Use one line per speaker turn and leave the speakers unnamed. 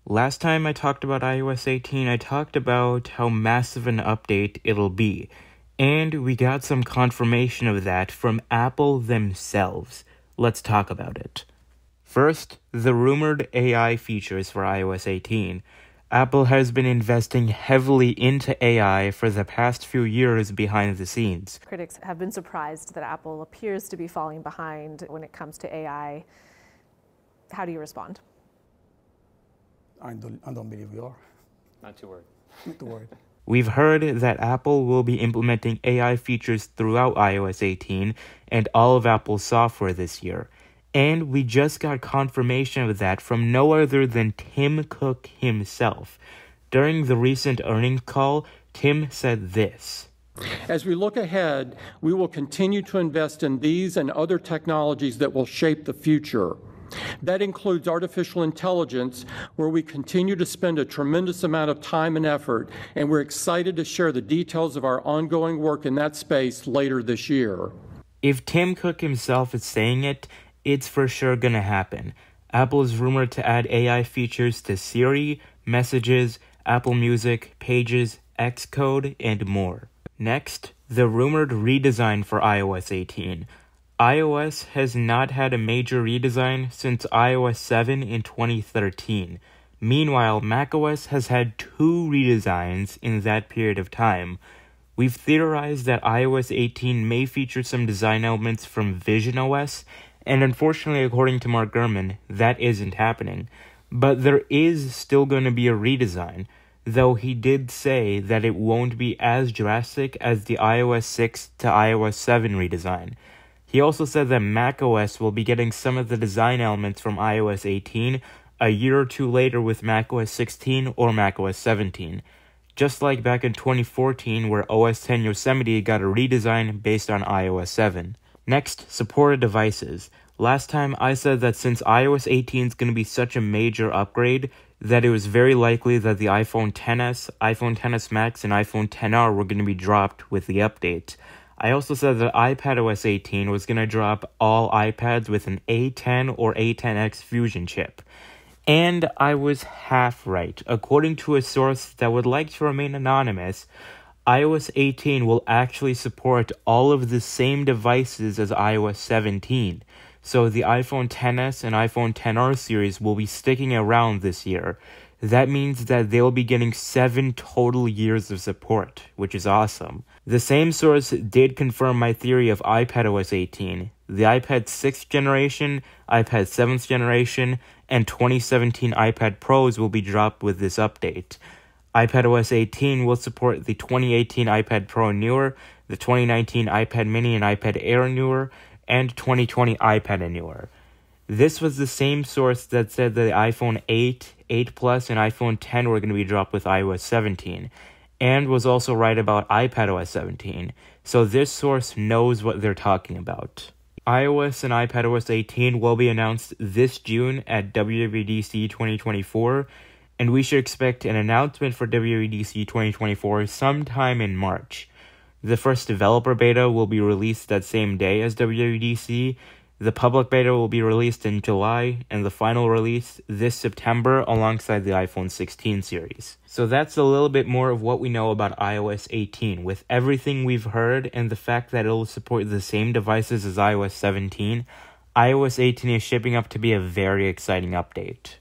Last time I talked about iOS 18, I talked about how massive an update it'll be, and we got some confirmation of that from Apple themselves. Let's talk about it. First, the rumored AI features for iOS 18. Apple has been investing heavily into AI for the past few years behind the scenes.
Critics have been surprised that Apple appears to be falling behind when it comes to AI. How do you respond?
I don't believe we are.
Not too worried.
Not too worried.
We've heard that Apple will be implementing AI features throughout iOS 18 and all of Apple's software this year. And we just got confirmation of that from no other than Tim Cook himself. During the recent earnings call, Tim said this.
As we look ahead, we will continue to invest in these and other technologies that will shape the future. That includes artificial intelligence, where we continue to spend a tremendous amount of time and effort, and we're excited to share the details of our ongoing work in that space later this year.
If Tim Cook himself is saying it, it's for sure gonna happen. Apple is rumored to add AI features to Siri, Messages, Apple Music, Pages, Xcode, and more. Next, the rumored redesign for iOS 18. iOS has not had a major redesign since iOS 7 in 2013. Meanwhile, macOS has had 2 redesigns in that period of time. We've theorized that iOS 18 may feature some design elements from visionOS, and unfortunately, according to Mark Gurman, that isn't happening. But there is still going to be a redesign, though he did say that it won't be as drastic as the iOS 6 to iOS 7 redesign. He also said that macOS will be getting some of the design elements from iOS 18 a year or two later with macOS 16 or macOS 17. Just like back in 2014 where OS X Yosemite got a redesign based on iOS 7. Next, supported devices. Last time I said that since iOS 18 is going to be such a major upgrade, that it was very likely that the iPhone XS, iPhone XS Max, and iPhone XR were going to be dropped with the update. I also said that iPadOS 18 was going to drop all iPads with an A10 or A10X Fusion chip. And I was half right. According to a source that would like to remain anonymous, iOS 18 will actually support all of the same devices as iOS 17. So the iPhone XS and iPhone XR series will be sticking around this year. That means that they'll be getting 7 total years of support, which is awesome. The same source did confirm my theory of iPadOS 18. The iPad 6th generation, iPad 7th generation, and 2017 iPad Pros will be dropped with this update. iPadOS 18 will support the 2018 iPad Pro Newer, the 2019 iPad Mini and iPad Air Newer, and 2020 iPad Newer. This was the same source that said that the iPhone 8, 8 Plus, and iPhone X were going to be dropped with iOS 17, and was also right about iPadOS 17, so this source knows what they're talking about. iOS and iPadOS 18 will be announced this June at WWDC 2024, and we should expect an announcement for WWDC 2024 sometime in March. The first developer beta will be released that same day as WWDC, the public beta will be released in July, and the final release this September alongside the iPhone 16 series. So that's a little bit more of what we know about iOS 18. With everything we've heard and the fact that it'll support the same devices as iOS 17, iOS 18 is shaping up to be a very exciting update.